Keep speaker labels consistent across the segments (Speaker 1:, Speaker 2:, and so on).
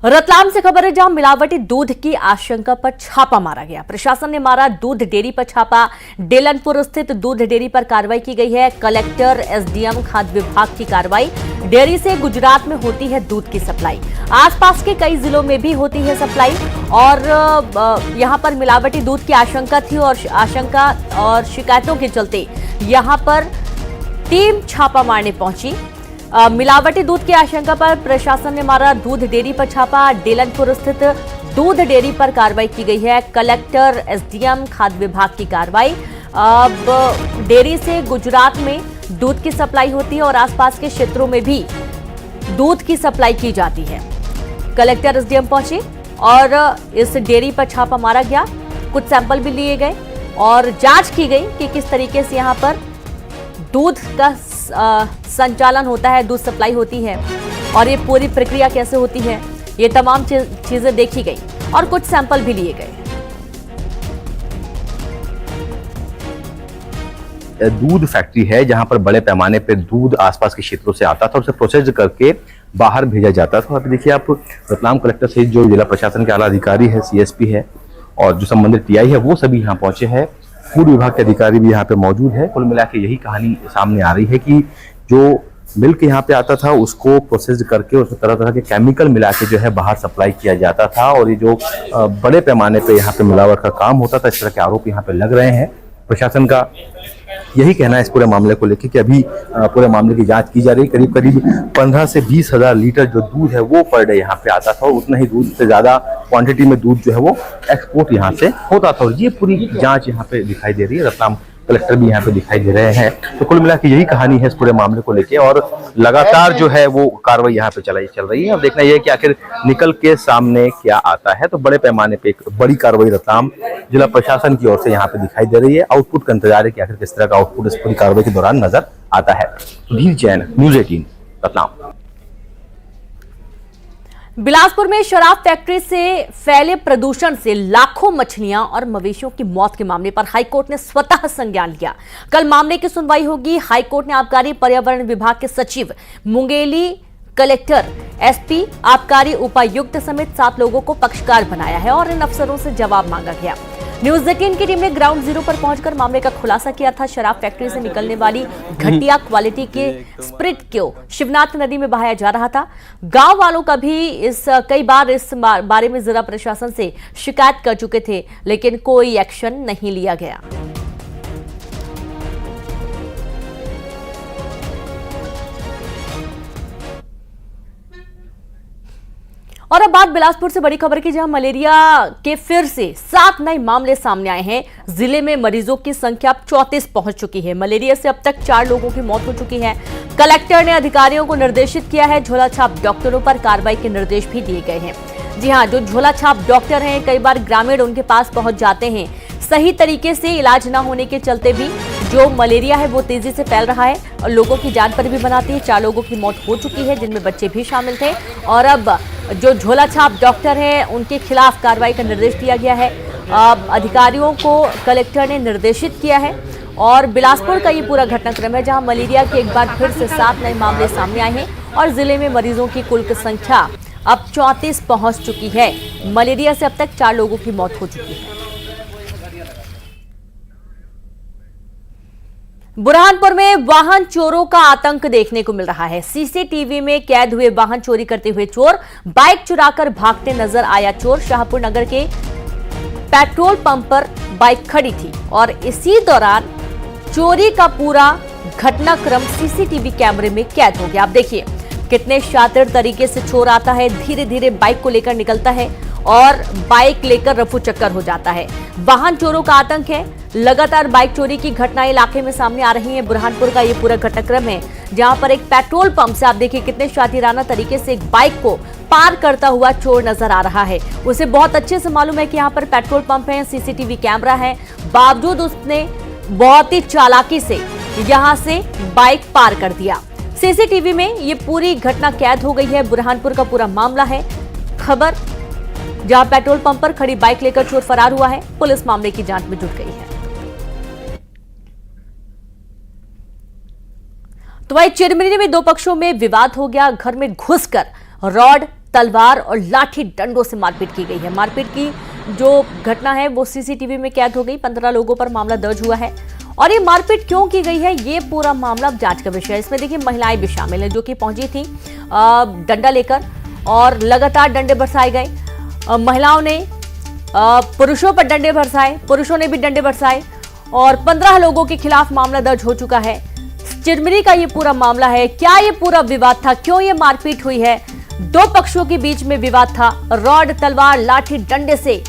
Speaker 1: रतलाम से खबर है, जहां मिलावटी दूध की आशंका पर छापा मारा गया। प्रशासन ने मारा दूध डेयरी पर छापा। डेलनपुर स्थित दूध डेयरी पर कार्रवाई की गई है। कलेक्टर, एसडीएम, खाद्य विभाग की कार्रवाई। डेयरी से गुजरात में होती है दूध की सप्लाई। आसपास के कई जिलों में भी होती है सप्लाई और यहां पर मिलावटी दूध की आशंका थी और शिकायतों के चलते यहां पर टीम छापा मारने पहुंची। मिलावटी दूध की आशंका पर प्रशासन ने मारा दूध डेयरी पर छापा। डेलनपुर स्थित दूध डेयरी पर कार्रवाई की गई है। कलेक्टर, एसडीएम, खाद्य विभाग की कार्रवाई। अब डेयरी से गुजरात में दूध की सप्लाई होती है और आसपास के क्षेत्रों में भी दूध की सप्लाई की जाती है। कलेक्टर, एसडीएम पहुंचे और इस डेयरी पर छापा मारा गया। कुछ सैंपल भी लिए गए और जांच की गई कि किस तरीके से यहां पर दूध का संचालन होता है, दूध सप्लाई होती है और ये पूरी प्रक्रिया कैसे होती है, ये तमाम चीजें देखी गई और कुछ सैंपल भी लिए गए।
Speaker 2: दूध फैक्ट्री है जहां पर बड़े पैमाने पर दूध आसपास के क्षेत्रों से आता था और उसे प्रोसेस करके बाहर भेजा जाता था। अभी देखिए आप, रतलाम कलेक्टर सहित जो जिला प्रशासन के आला अधिकारी है, सीएसपी है और जो संबंधित टीआई है, वो सभी यहाँ पहुंचे हैं। फूड विभाग के अधिकारी भी यहाँ पे मौजूद है। कुल मिला के यही कहानी सामने आ रही है कि जो मिल्क यहाँ पे आता था उसको प्रोसेस करके उसमें तरह तरह के केमिकल मिला के जो है बाहर सप्लाई किया जाता था और ये जो बड़े पैमाने पे यहाँ पे मिलावट का काम होता था, इस तरह के आरोप यहाँ पे लग रहे हैं। प्रशासन का यही कहना है इस पूरे मामले को लेकर कि अभी पूरे मामले की जांच की जा रही है। करीब करीब 15 से 20 हजार लीटर जो दूध है वो पर डे यहाँ पे आता था और उतना ही दूध से ज्यादा क्वांटिटी में दूध जो है वो एक्सपोर्ट यहाँ से होता था और ये पूरी जांच यहाँ पे दिखाई दे रही है। रतलाम कलेक्टर भी यहाँ पे दिखाई दे रहे हैं। तो कुल मिला के यही कहानी है इस पूरे मामले को लेके और लगातार जो है वो कार्रवाई यहाँ पे चल रही है। अब देखना यह है कि आखिर निकल के सामने क्या आता है। तो बड़े पैमाने पे एक बड़ी कार्रवाई रतलाम जिला प्रशासन की ओर से यहाँ पे दिखाई दे रही है। आउटपुट का इंतजार है कि आखिर किस तरह का आउटपुट इस पूरी कार्रवाई के दौरान नजर आता है। धीर जैन, न्यूज़ 18, रतलाम।
Speaker 1: बिलासपुर में शराब फैक्ट्री से फैले प्रदूषण से लाखों मछलियां और मवेशियों की मौत के मामले पर हाईकोर्ट ने स्वतः संज्ञान लिया। कल मामले की सुनवाई होगी। हाईकोर्ट ने आबकारी पर्यावरण विभाग के सचिव, मुंगेली कलेक्टर, एसपी, आबकारी उपायुक्त समेत 7 लोगों को पक्षकार बनाया है और इन अफसरों से जवाब मांगा गया। न्यूज़ 18 की टीम ने ग्राउंड जीरो पर पहुंचकर मामले का खुलासा किया था। शराब फैक्ट्री से निकलने वाली घटिया क्वालिटी के स्प्रिट को शिवनाथ नदी में बहाया जा रहा था। गांव वालों का भी कई बार इस बारे में जिला प्रशासन से शिकायत कर चुके थे, लेकिन कोई एक्शन नहीं लिया गया। और अब बात बिलासपुर से बड़ी खबर की, जहां मलेरिया के फिर से 7 नए मामले सामने आए हैं। जिले में मरीजों की संख्या 34 पहुंच चुकी है। मलेरिया से अब तक 4 लोगों की मौत हो चुकी है। कलेक्टर ने अधिकारियों को निर्देशित किया है। झोला छाप डॉक्टरों पर कार्रवाई के निर्देश भी दिए गए हैं। जी हां, जो झोला छाप डॉक्टर हैं, कई बार ग्रामीण उनके पास पहुंच जाते हैं। सही तरीके से इलाज न होने के चलते भी जो मलेरिया है वो तेजी से फैल रहा है और लोगों की जान पर भी बनाती है। 4 लोगों की मौत हो चुकी है, जिनमें बच्चे भी शामिल थे और अब जो झोला छाप डॉक्टर हैं उनके खिलाफ कार्रवाई का निर्देश दिया गया है। अधिकारियों को कलेक्टर ने निर्देशित किया है और बिलासपुर का ये पूरा घटनाक्रम है, जहां मलेरिया के एक बार फिर से 7 नए मामले सामने आए हैं और जिले में मरीजों की कुल संख्या अब 34 पहुंच चुकी है। मलेरिया से अब तक 4 लोगों की मौत हो चुकी है। बुरहानपुर में वाहन चोरों का आतंक देखने को मिल रहा है। सीसीटीवी में कैद हुए वाहन चोरी करते हुए चोर, बाइक चुराकर भागते नजर आया चोर। शाहपुर नगर के पेट्रोल पंप पर बाइक खड़ी थी और इसी दौरान चोरी का पूरा घटनाक्रम सीसीटीवी कैमरे में कैद हो गया। आप देखिए कितने शातिर तरीके से चोर आता है, धीरे धीरे बाइक को लेकर निकलता है और बाइक लेकर रफू चक्कर हो जाता है। वाहन चोरों का आतंक है। लगातार बाइक चोरी की घटनाएं इलाके में सामने आ रही हैं। बुरहानपुर का ये पूरा घटनाक्रम है, जहां पर एक पेट्रोल पंप से आप देखिए कितने शातिराना तरीके से एक बाइक को पार करता हुआ चोर नजर आ रहा है। उसे बहुत अच्छे से मालूम है कि यहाँ पर पेट्रोल पंप है, सीसीटीवी कैमरा है, बावजूद उसने बहुत ही चालाकी से यहाँ से बाइक पार कर दिया। सीसीटीवी में ये पूरी घटना कैद हो गई है। बुरहानपुर का पूरा मामला है खबर, जहां पेट्रोल पंप पर खड़ी बाइक लेकर चोर फरार हुआ है। पुलिस मामले की जांच में जुट गई है। तो वही चिरमिरी में 2 पक्षों में विवाद हो गया। घर में घुसकर रॉड, तलवार और लाठी डंडों से मारपीट की गई है। मारपीट की जो घटना है वो सीसीटीवी में कैद हो गई। 15 लोगों पर मामला दर्ज हुआ है और ये मारपीट क्यों की गई है, ये पूरा मामला जांच का विषय है। इसमें देखिए महिलाएं भी शामिल हैं जो कि पहुंची थी डंडा लेकर और लगातार डंडे बरसाए गए। महिलाओं ने पुरुषों पर डंडे बरसाए, पुरुषों ने भी डंडे बरसाए और 15 लोगों के खिलाफ मामला दर्ज हो चुका है। चिरमिरी का ये पूरा मामला है। क्या ये पूरा विवाद था, क्यों ये मारपीट हुई है? दो पक्षों के बीच में विवाद था। रॉड, तलवार, लाठी, डंडे से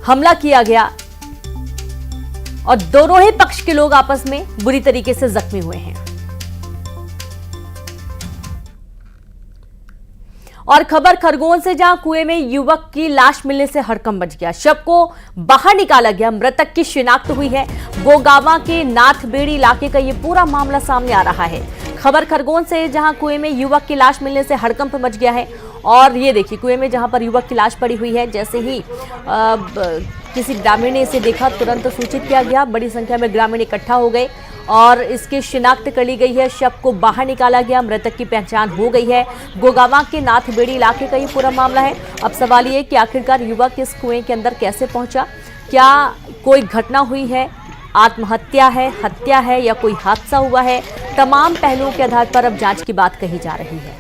Speaker 1: हमला किया गया और दोनों ही पक्ष के लोग आपस में बुरी तरीके से जख्मी हुए हैं। और खबर खरगोन से, जहां कुएं में युवक की लाश मिलने से हड़कंप मच गया। शव को बाहर निकाला गया। मृतक की शिनाख्त हुई है। गोगावा के नाथबेड़ी इलाके का ये पूरा मामला सामने आ रहा है। खबर खरगोन से, जहां कुएं में युवक की लाश मिलने से हड़कंप मच गया है। और ये देखिए कुएं में जहां पर युवक की लाश पड़ी हुई है, जैसे ही किसी ग्रामीण ने इसे देखा तुरंत सूचित किया गया। बड़ी संख्या में ग्रामीण इकट्ठा हो गए और इसकी शिनाख्त कर ली गई है। शव को बाहर निकाला गया। मृतक की पहचान हो गई है। गोगावा के नाथबेड़ी इलाके का ये पूरा मामला है। अब सवाल ये कि आखिरकार युवक इस कुएं के अंदर कैसे पहुंचा, क्या कोई घटना हुई है, आत्महत्या है, हत्या है या कोई हादसा हुआ है? तमाम पहलुओं के आधार पर अब जांच की बात कही जा रही है।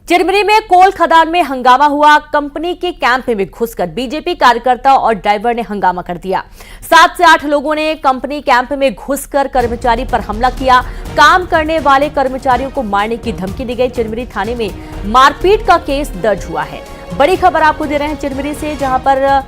Speaker 1: चिरमिरी में कोल खदान में हंगामा हुआ। कंपनी के कैंप में घुसकर बीजेपी कार्यकर्ता और ड्राइवर ने हंगामा कर दिया। 7 से 8 लोगों ने कंपनी कैंप में घुसकर कर्मचारी पर हमला किया। काम करने वाले कर्मचारियों को मारने की धमकी दी गई। चिरमिरी थाने में मारपीट का केस दर्ज हुआ है। बड़ी खबर आपको दे रहे हैं चिरमिरी से, जहां पर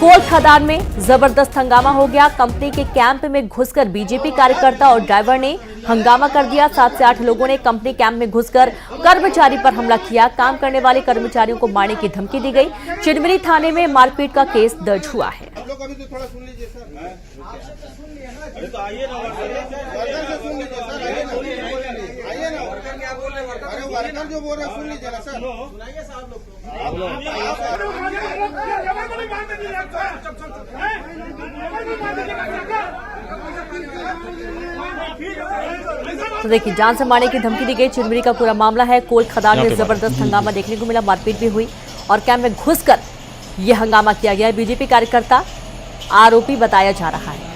Speaker 1: कोल खदान में जबरदस्त हंगामा हो गया। कंपनी के कैंप में घुसकर बीजेपी कार्यकर्ता और ड्राइवर ने हंगामा कर दिया। 7 से 8 लोगों ने कंपनी कैंप में घुसकर कर्मचारी पर हमला किया। काम करने वाले कर्मचारियों को मारने की धमकी दी गई। चिरमिरी थाने में मारपीट का केस दर्ज हुआ है।
Speaker 3: जो बोल रहे सुन लीजिए ना सर।
Speaker 1: तो देखिए जान से मारने की धमकी दी गई। चिरमिरी का पूरा मामला है। कोल खदान में जबरदस्त हंगामा देखने को मिला। मारपीट भी हुई और कैंप में घुसकर यह हंगामा किया गया। बीजेपी कार्यकर्ता आरोपी बताया जा रहा है।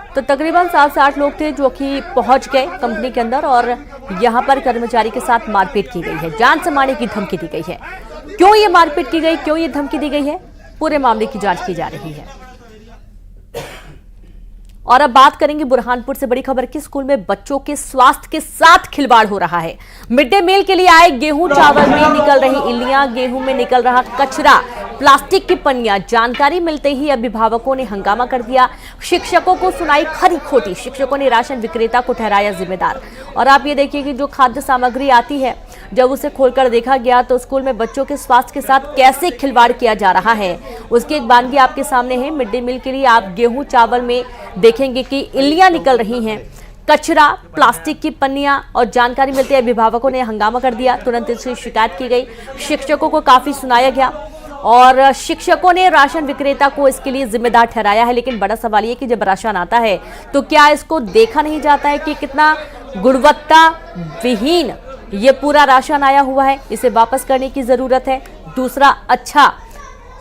Speaker 1: तो तकरीबन 7 से 8 लोग थे जो कि पहुंच गए कंपनी के अंदर और यहां पर कर्मचारी के साथ मारपीट की गई है। जान से मारने की धमकी दी गई है। क्यों ये मारपीट की गई, क्यों ये धमकी दी गई है, पूरे मामले की जांच की जा रही है। और अब बात करेंगे बुरहानपुर से बड़ी खबर की। स्कूल में बच्चों के स्वास्थ्य के साथ खिलवाड़ हो रहा है। मिड डे मील के लिए आए गेहूं चावल में निकल रही इल्लियां, गेहूं में निकल रहा कचरा, प्लास्टिक की पन्नियां। जानकारी मिलते ही अभिभावकों ने हंगामा कर दिया। शिक्षकों को सुनाई खरी खोटी। शिक्षकों ने राशन विक्रेता को ठहराया जिम्मेदार। और आप ये देखिए कि जो खाद्य सामग्री आती है, जब उसे खोलकर देखा गया तो स्कूल में बच्चों के स्वास्थ्य के साथ कैसे खिलवाड़ किया जा रहा है उसकी एक वानगी आपके सामने है। मिड डे मील के लिए आप गेहूं चावल में देखेंगे कि इल्लियां निकल रही हैं, कचरा, प्लास्टिक की पन्नियां। और जानकारी मिलते ही अभिभावकों ने हंगामा कर दिया। तुरंत इसकी शिकायत की गई। शिक्षकों को काफी सुनाया गया और शिक्षकों ने राशन विक्रेता को इसके लिए जिम्मेदार ठहराया है। लेकिन बड़ा सवाल ये कि जब राशन आता है तो क्या इसको देखा नहीं जाता है कि कितना गुणवत्ता विहीन ये पूरा राशन आया हुआ है? इसे वापस करने की जरूरत है। दूसरा, अच्छा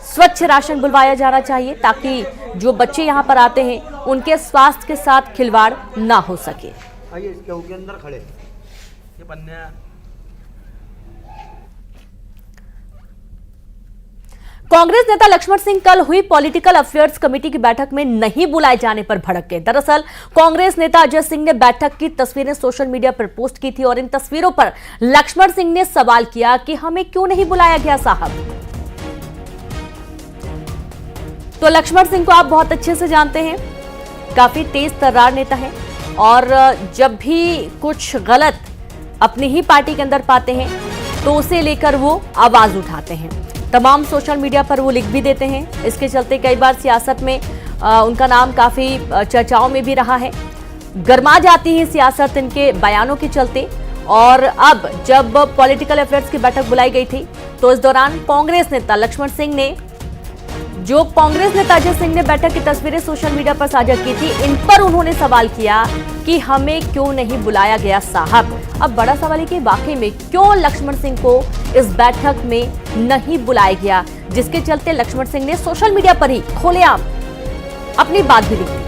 Speaker 1: स्वच्छ राशन बुलवाया जाना चाहिए ताकि जो बच्चे यहाँ पर आते हैं उनके स्वास्थ्य के साथ खिलवाड़ ना हो सके।
Speaker 3: आइए इसके अंदर खड़े ये पन्ने।
Speaker 1: कांग्रेस नेता लक्ष्मण सिंह कल हुई पॉलिटिकल अफेयर्स कमेटी की बैठक में नहीं बुलाए जाने पर भड़क गए। दरअसल कांग्रेस नेता अजय सिंह ने बैठक की तस्वीरें सोशल मीडिया पर पोस्ट की थी और इन तस्वीरों पर लक्ष्मण सिंह ने सवाल किया कि हमें क्यों नहीं बुलाया गया साहब। तो लक्ष्मण सिंह को आप बहुत अच्छे से जानते हैं, काफी तेज तर्रार नेता है और जब भी कुछ गलत अपनी ही पार्टी के अंदर पाते हैं तो उसे लेकर वो आवाज उठाते हैं। तमाम सोशल मीडिया पर वो लिख भी देते हैं। इसके चलते कई बार सियासत में उनका नाम काफी चर्चाओं में भी रहा है। गर्मा जाती है सियासत इनके बयानों के चलते। और अब जब पॉलिटिकल अफेयर्स की बैठक बुलाई गई थी तो इस दौरान कांग्रेस नेता लक्ष्मण सिंह ने जो कांग्रेस नेता अजय सिंह ने बैठक की तस्वीरें सोशल मीडिया पर साझा की थी, इन पर उन्होंने सवाल किया कि हमें क्यों नहीं बुलाया गया साहब। अब बड़ा सवाल है कि वाकई में क्यों लक्ष्मण सिंह को इस बैठक में नहीं बुलाया गया, जिसके चलते लक्ष्मण सिंह ने सोशल मीडिया पर ही खुलेआम अपनी बात भी लिखी।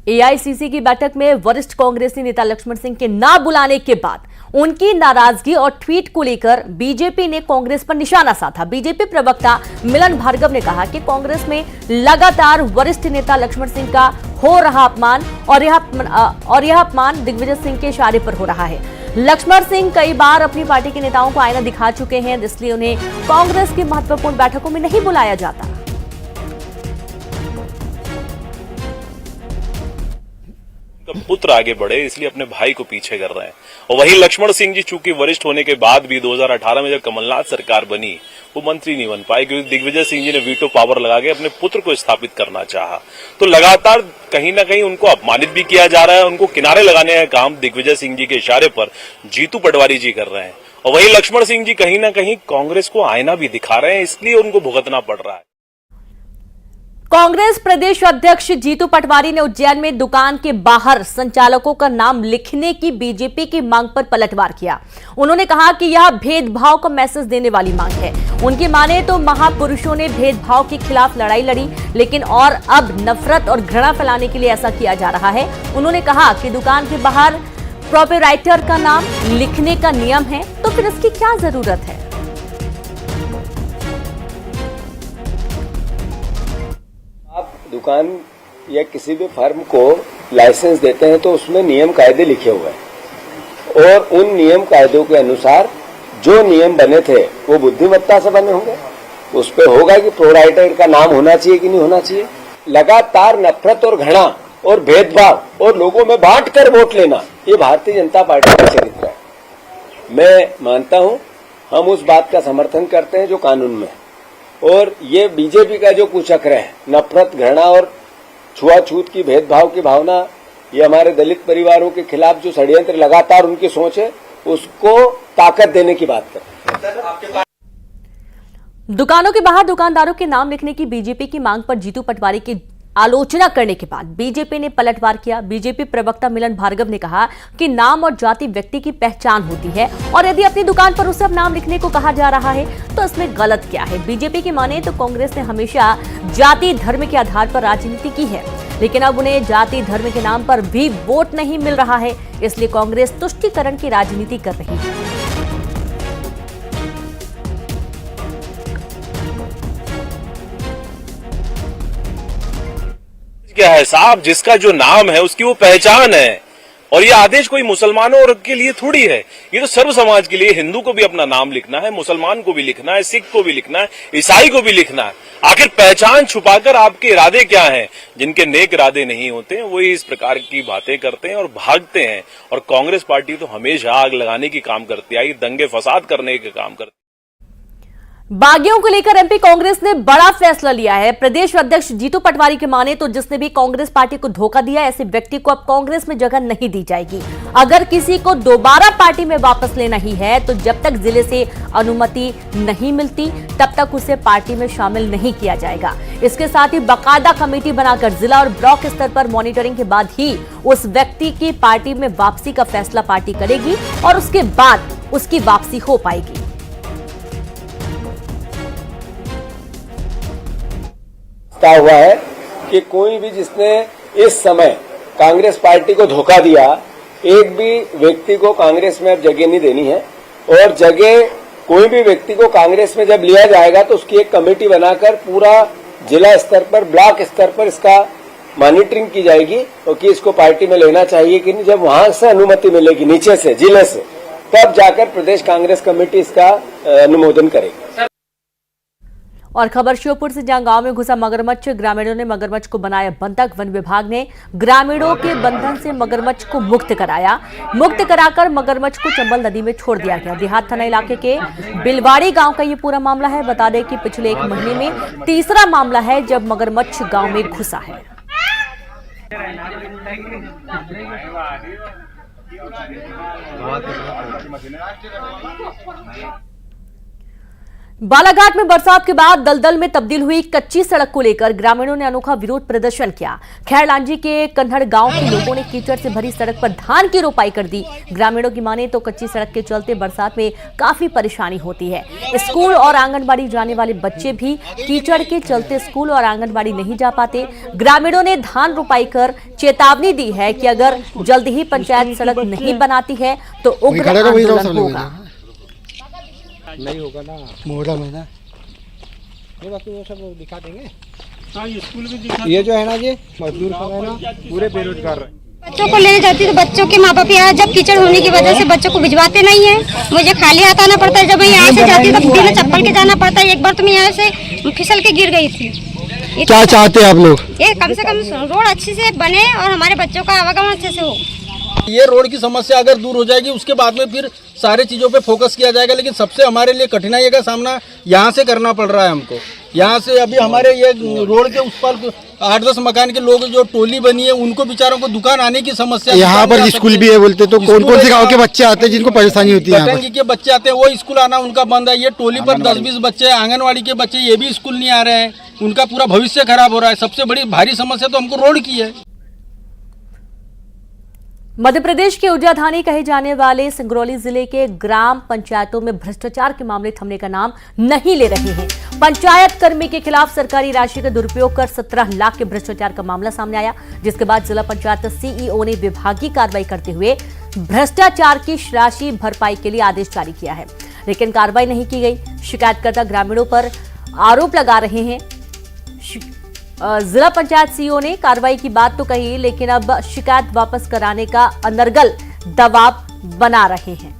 Speaker 1: एआईसीसी की बैठक में वरिष्ठ कांग्रेसी नेता लक्ष्मण सिंह के ना बुलाने के बाद उनकी नाराजगी और ट्वीट को लेकर बीजेपी ने कांग्रेस पर निशाना साधा। बीजेपी प्रवक्ता मिलन भार्गव ने कहा कि कांग्रेस में लगातार वरिष्ठ नेता लक्ष्मण सिंह का हो रहा अपमान और यह अपमान दिग्विजय सिंह के इशारे पर हो रहा है। लक्ष्मण सिंह कई बार अपनी पार्टी के नेताओं को आईना दिखा चुके हैं, इसलिए उन्हें कांग्रेस की महत्वपूर्ण बैठकों में नहीं बुलाया जाता।
Speaker 4: पुत्र आगे बढ़े इसलिए अपने भाई को पीछे कर रहे हैं। और वहीं लक्ष्मण सिंह जी चूंकि वरिष्ठ होने के बाद भी 2018 में जब कमलनाथ सरकार बनी वो मंत्री नहीं बन पाए, क्योंकि दिग्विजय सिंह जी ने वीटो पावर लगा के अपने पुत्र को स्थापित करना चाहा। तो लगातार कहीं ना कहीं उनको अपमानित भी किया जा रहा है। उनको किनारे लगाने का काम दिग्विजय सिंह जी के इशारे पर जीतू पटवारी जी कर रहे हैं। और वहीं लक्ष्मण सिंह जी कहीं ना कहीं कांग्रेस को आईना भी दिखा रहे हैं, इसलिए उनको भुगतना पड़ रहा है।
Speaker 1: कांग्रेस प्रदेश अध्यक्ष जीतू पटवारी ने उज्जैन में दुकान के बाहर संचालकों का नाम लिखने की बीजेपी की मांग पर पलटवार किया। उन्होंने कहा कि यह भेदभाव का मैसेज देने वाली मांग है। उनकी माने तो महापुरुषों ने भेदभाव के खिलाफ लड़ाई लड़ी, लेकिन और अब नफरत और घृणा फैलाने के लिए ऐसा किया जा रहा है। उन्होंने कहा कि दुकान के बाहर प्रोप्राइटर का नाम लिखने का नियम है, तो फिर इसकी क्या जरूरत है।
Speaker 5: दुकान या किसी भी फर्म को लाइसेंस देते हैं तो उसमें नियम कायदे लिखे हुए हैं और उन नियम कायदों के अनुसार जो नियम बने थे वो बुद्धिमत्ता से बने होंगे। उस पे होगा कि प्रोप्राइटर का नाम होना चाहिए कि नहीं होना चाहिए। लगातार नफरत और घृणा और भेदभाव और लोगों में बांट कर वोट लेना, ये भारतीय जनता पार्टी का चरित्र है। मैं मानता हूं हम उस बात का समर्थन करते हैं जो कानून में है, और ये बीजेपी का जो कुचक्र है, नफरत घृणा और छुआछूत की भेदभाव की भावना, ये हमारे दलित परिवारों के खिलाफ जो षड्यंत्र लगातार उनकी सोच है उसको ताकत देने की बात कर।
Speaker 1: दुकानों के बाहर दुकानदारों के नाम लिखने की बीजेपी की मांग पर जीतू पटवारी की आलोचना करने के बाद बीजेपी ने पलटवार किया। बीजेपी प्रवक्ता मिलन भार्गव ने कहा कि नाम और जाति व्यक्ति की पहचान होती है और यदि अपनी दुकान पर उसे नाम लिखने को कहा जा रहा है तो इसमें गलत क्या है। बीजेपी की माने तो कांग्रेस ने हमेशा जाति धर्म के आधार पर राजनीति की है, लेकिन अब उन्हें जाति धर्म के नाम पर भी वोट नहीं मिल रहा है, इसलिए कांग्रेस तुष्टीकरण की राजनीति कर रही है।
Speaker 4: क्या है साहब, जिसका जो नाम है उसकी वो पहचान है। और ये आदेश कोई मुसलमानों और के लिए थोड़ी है, ये तो सर्व समाज के लिए। हिंदू को भी अपना नाम लिखना है, मुसलमान को भी लिखना है, सिख को भी लिखना है, ईसाई को भी लिखना है। आखिर पहचान छुपाकर आपके इरादे क्या हैं? जिनके नेक इरादे नहीं होते वही इस प्रकार की बातें करते हैं और भागते हैं। और कांग्रेस पार्टी तो हमेशा आग लगाने की काम करती आई, दंगे फसाद करने का काम करती।
Speaker 1: बागियों को लेकर एमपी कांग्रेस ने बड़ा फैसला लिया है। प्रदेश अध्यक्ष जीतू पटवारी की माने तो जिसने भी कांग्रेस पार्टी को धोखा दिया, ऐसे व्यक्ति को अब कांग्रेस में जगह नहीं दी जाएगी। अगर किसी को दोबारा पार्टी में वापस लेना ही है तो जब तक जिले से अनुमति नहीं मिलती तब तक उसे पार्टी में शामिल नहीं किया जाएगा। इसके साथ ही बाकायदा कमेटी बनाकर जिला और ब्लॉक स्तर पर मॉनिटरिंग के बाद ही उस व्यक्ति की पार्टी में वापसी का फैसला पार्टी करेगी और उसके बाद उसकी वापसी हो पाएगी।
Speaker 5: हुआ है कि कोई भी जिसने इस समय कांग्रेस पार्टी को धोखा दिया, एक भी व्यक्ति को कांग्रेस में अब जगह नहीं देनी है। और जगह कोई भी व्यक्ति को कांग्रेस में जब लिया जाएगा तो उसकी एक कमेटी बनाकर पूरा जिला स्तर पर, ब्लॉक स्तर पर इसका मॉनिटरिंग की जाएगी और कि इसको पार्टी में लेना चाहिए कि नहीं। जब वहां से अनुमति मिलेगी नीचे से, जिले से, तब जाकर प्रदेश कांग्रेस कमेटी इसका अनुमोदन करेगी।
Speaker 1: और खबर श्योपुर से, जहां गांव में घुसा मगरमच्छ, ग्रामीणों ने मगरमच्छ को बनाया बंधक। वन विभाग ने ग्रामीणों के बंधन से मगरमच्छ को मुक्त कराया। मुक्त कराकर मगरमच्छ को चंबल नदी में छोड़ दिया गया। देहात थाना इलाके के बिलवाड़ी गांव का ये पूरा मामला है। बता दें कि पिछले एक महीने में तीसरा मामला है जब मगरमच्छ गांव में घुसा है। बालाघाट में बरसात के बाद दलदल में तब्दील हुई कच्ची सड़क को लेकर ग्रामीणों ने अनोखा विरोध प्रदर्शन किया। खैरलांजी के कन्हड़ गांव के लोगों ने कीचड़ से भरी सड़क पर धान की रोपाई कर दी। ग्रामीणों की माने तो कच्ची सड़क के चलते बरसात में काफी परेशानी होती है। स्कूल और आंगनबाड़ी जाने वाले बच्चे भी कीचड़ के चलते स्कूल और आंगनबाड़ी नहीं जा पाते। ग्रामीणों ने धान रोपाई कर चेतावनी दी है कि अगर जल्द ही पंचायत सड़क नहीं बनाती है तो उग्र आंदोलन होगा।
Speaker 6: नहीं होगा ना मोहर्रम है ना, ये बाकी वो सब दिखा देंगे। हाँ, ये स्कूल भी दिखा। ये जो है ना, ये मजदूर सब है ना, पूरे बेरोजगार है।
Speaker 7: बच्चों को लेने जाती तो बच्चों के माँ बाप यहाँ जब कीचड़ होने की वजह से बच्चों को भिजवाते नहीं है। मुझे खाली हाथ आना पड़ता है। जब मैं यहाँ से जाती तो बिना चप्पल के जाना पड़ता है। एक बार तो मैं यहाँ से फिसल के गिर गई थी।
Speaker 6: क्या चाहते हैं आप लोग?
Speaker 7: ये कम से कम रोड अच्छी से बने और हमारे बच्चों का आवागमन अच्छे से हो।
Speaker 8: ये रोड की समस्या अगर दूर हो जाएगी उसके बाद में फिर सारे चीज़ों पे फोकस किया जाएगा। लेकिन सबसे हमारे लिए कठिनाई का सामना यहाँ से करना पड़ रहा है हमको। यहाँ से अभी हमारे ये रोड के उस पर 8-10 मकान के लोग जो टोली बनी है उनको बेचारों को दुकान आने की समस्या।
Speaker 6: यहाँ पर स्कूल भी है बोलते, तो कौन कौन से गाँव के बच्चे आते हैं जिनको परेशानी होती है?
Speaker 8: पतंगी के बच्चे आते हैं, वो स्कूल आना उनका बंद है। ये टोली पर 10-20 बच्चे, आंगनवाड़ी के बच्चे, ये भी स्कूल नहीं आ रहे हैं। उनका पूरा भविष्य खराब हो रहा है। सबसे बड़ी भारी समस्या तो हमको रोड की है।
Speaker 1: मध्य प्रदेश के उजाधानी कहे जाने वाले सिंगरौली जिले के ग्राम पंचायतों में भ्रष्टाचार के मामले थमने का नाम नहीं ले रहे हैं। पंचायत कर्मी के खिलाफ सरकारी राशि का दुरुपयोग कर 17 लाख के भ्रष्टाचार का मामला सामने आया, जिसके बाद जिला पंचायत सीईओ ने विभागीय कार्रवाई करते हुए भ्रष्टाचार की राशि भरपाई के लिए आदेश जारी किया है, लेकिन कार्रवाई नहीं की गई। शिकायतकर्ता ग्रामीणों पर आरोप लगा रहे हैं। जिला पंचायत सीईओ ने कार्रवाई की बात तो कही, लेकिन अब शिकायत वापस कराने का अनर्गल दबाव बना रहे हैं।